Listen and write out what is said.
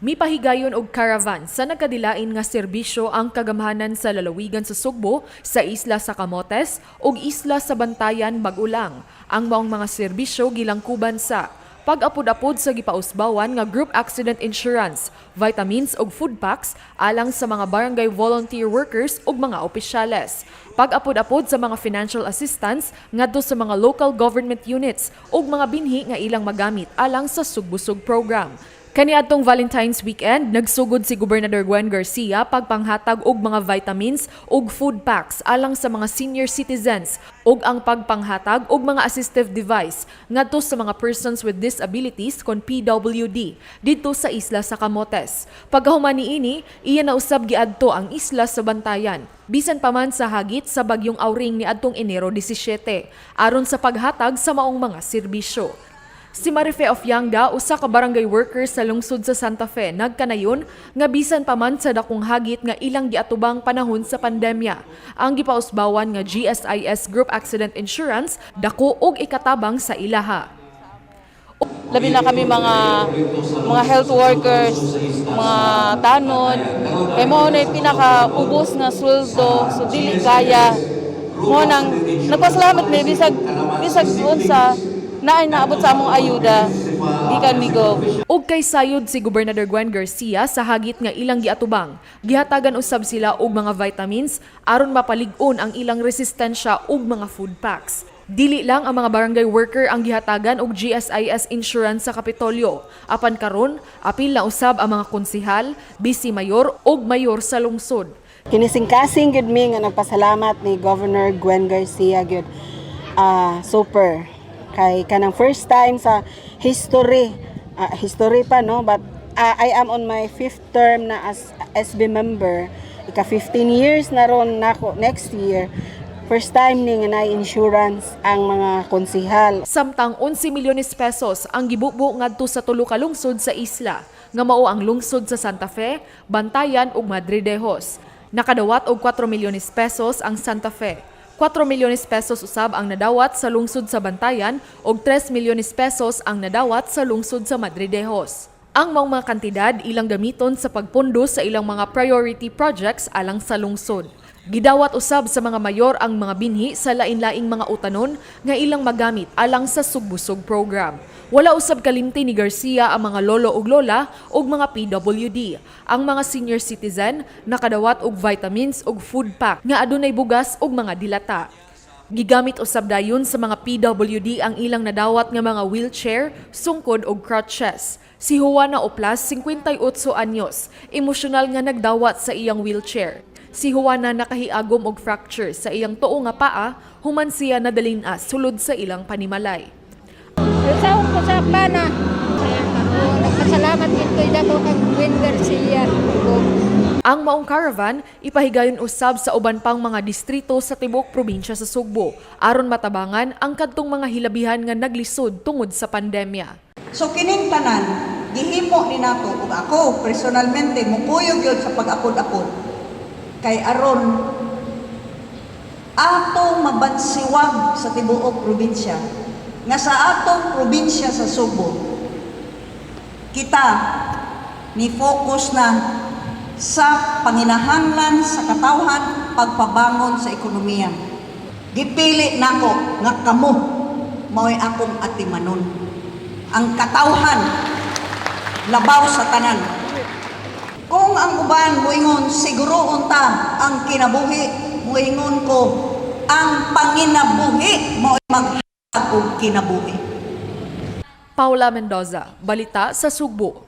Mipahigayon og caravan sa nagkadilain nga serbisyo ang kagamhanan sa lalawigan sa Sugbo, sa isla sa Camotes ug isla sa Bantayan, Bagulang. Ang maong mga serbisyo gilangkuban sa pag-apod-apod sa gipausbawan nga group accident insurance, vitamins ug food packs alang sa mga barangay volunteer workers ug mga opisyales. Pag-apod-apod sa mga financial assistance ngadto sa mga local government units ug mga binhi nga ilang magamit alang sa Sugbusog program. Kaniadtong Valentine's weekend, nagsugod si Gobernador Gwen Garcia pagpanghatag og mga vitamins ug food packs alang sa mga senior citizens ug ang pagpanghatag og mga assistive device ngadto sa mga persons with disabilities kon PWD didto sa isla sa Camotes. Pagkahuman niini, iya na usab giadto ang isla sa Bantayan bisan pa man sa hagit sa bagyong Auring niadtong Enero 17 aron sa paghatag sa maong mga serbisyo. Si Marife Ofyanga, usa ka barangay worker sa lungsod sa Santa Fe, nagkanayon nga bisan pa man sa dakong hagit nga ilang giatubang panahon sa pandemya. Ang gipausbawan nga GSIS Group Accident Insurance dako og ikatabang sa ilaha. Labi na kami mga health workers, mga tanod, kay mo na pinakaubos nga sweldo, so dili kaya mo nang nagpasalamat ni bisag unsa na ay naabot sa among ayuda, di kan migo. Og kay sayod si Gobernador Gwen Garcia sa hagit nga ilang giatubang, gihatagan usab sila og mga vitamins aron mapalig-on ang ilang resistensya ug mga food packs. Dili lang ang mga barangay worker ang gihatagan og GSIS insurance sa Kapitolyo. Apan karon, apil na usab ang mga konsehal, bisi mayor ug mayor sa lungsod. Kinisingkasing gud mi nga nagpasalamat ni Governor Gwen Garcia gud. Super kay kanang first time sa history pa no, but I am on my 5th term na as SB member. Ika 15 years na ron nako next year. First time ni nga na-insurance ang mga konsehal. Samtang 11 milyones pesos ang gibubo ngadto sa tulo ka lungsod sa isla, nga mao ang lungsod sa Santa Fe, Bantayan ug Madridejos. Nakadawat og 4 milyones pesos ang Santa Fe. 4 milyones pesos usab ang nadawat sa lungsod sa Bantayan ug 3 milyones pesos ang nadawat sa lungsod sa Madridejos. Ang mga kantidad ilang gamiton sa pagpundo sa ilang mga priority projects alang sa lungsod. Gidawat usab sa mga mayor ang mga binhi sa lain-laing mga utanon nga ilang magamit alang sa Sugbusog program. Wala usab kalimti ni Garcia ang mga lolo ug lola ug mga PWD. Ang mga senior citizen nakadawat og vitamins ug food pack nga adunay bugas ug mga dilata. Gigamit usab dayon sa mga PWD ang ilang nadawat nga mga wheelchair, sungkod ug crutches. Si Juana Oplas, 58 anyos, emosyonal nga nagdawat sa iyang wheelchair. Si Juana nakahiagom og fracture sa iyang tuo nga paa, human siya nadalinas sulod sa ilang panimalay. Sawon ko sa plana. Nagpasalamat dito dato kang Gwen Garcia. Ang maong caravan ipahigayon usab sa uban pang mga distrito sa tibuok probinsya sa Sugbo aron matabangan ang kadtong mga hilabihan nga naglisod tungod sa pandemya. So kining tanan gihimo ni nato ug ako personalmente mukuyog gyud sa pag-apod-apod. Kay aron atong mabansiwag sa tibuok probinsya nga sa atong probinsya sa Sugbo kita ni focus na sa panginahanglan sa katawhan pagpabangon sa ekonomiya. Gipili nako nga kamo mao'y akong atimanon. Ang katawhan labaw sa tanan. Kung ang uban moingon siguro unta ang kinabuhi, moingon ko ang panginabuhi mo maghatag og kinabuhi. Paula Mendoza, Balita sa Sugbo.